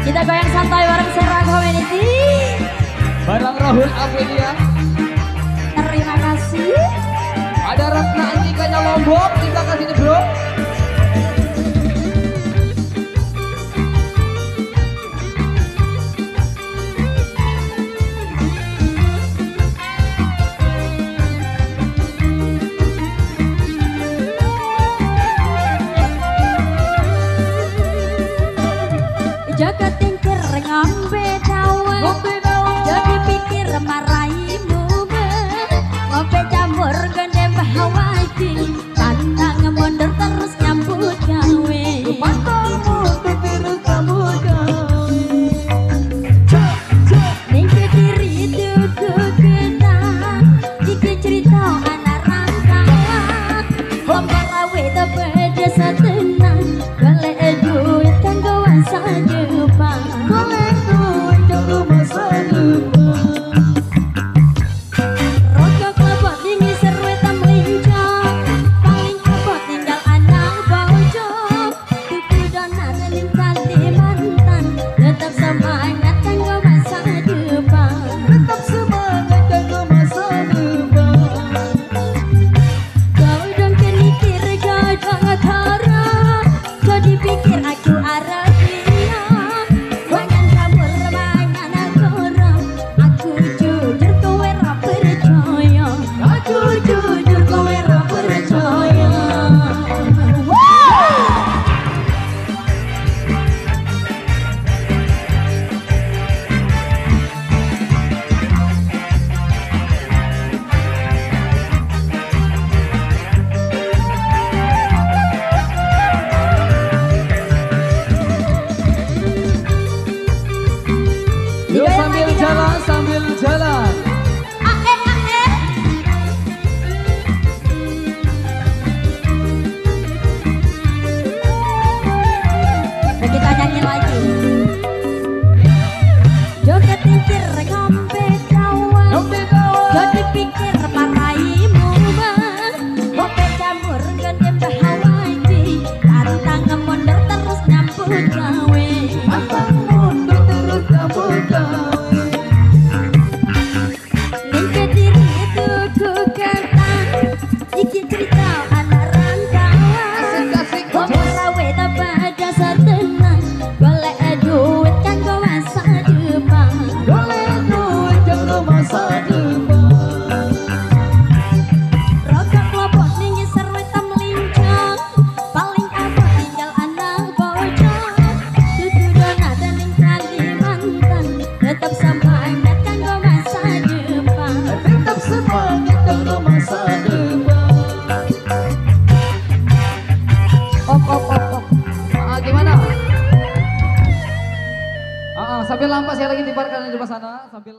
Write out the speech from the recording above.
Kita goyang santai bareng Serang Community. Barang Rahul Amelia. Terima kasih. Ada Ratna Andikanya Lombok di belakang sini bro. Jaga tingkir ngambe dawa, jadi pikir maraimu ngope campur gede bahawati, pantang mundur terus nyambut gawe. Pantang mundur terus nyambut gawe. Ningke diri tuku kita, iki cerita anak rantauan, pembarawe tebeda setenang, golek duit kanggo masa depan. Golek duit kanggo masa depan. Rokok kelapa tinggi seru temelincah, paling abot tinggal anak bojo. Tuku donat eling Kalimantan, tetap semangat kanggo masa depan. Tetap semangat kanggo masa depan. Kau dong kenikir gadang akara, kau dipikir aku Arabia. Mangan campur mangan akora, aku jujur kowe ra percaya. Aku jujur kowe ra percaya. Yuk sambil jalan, sambil jalan. Nah, kita nyanyi lagi. Joget tingkir ngombe dawa, jadi pikir maraimu bang. Ngope campur gede bahawati, pantang mundur terus nyambut gawe. Pantang mundur terus nyambut gawe. Ningke diri tuku kata, iki cerita anak rantauan. Asik-asik. Pembarawe tebeda setenang, golek duit kanggo masa depan. Golek duit kanggo masa depan. Rokok kelapa tinggi seru temelincah, paling abot tinggal anak bojo. Tuku donat eling Kalimantan, tetap semangat kanggo masa depan. Tetap semangat kanggo masa depan. Op. Gimana? Sambil lampas saya lagi tibarkan di depan sana sambil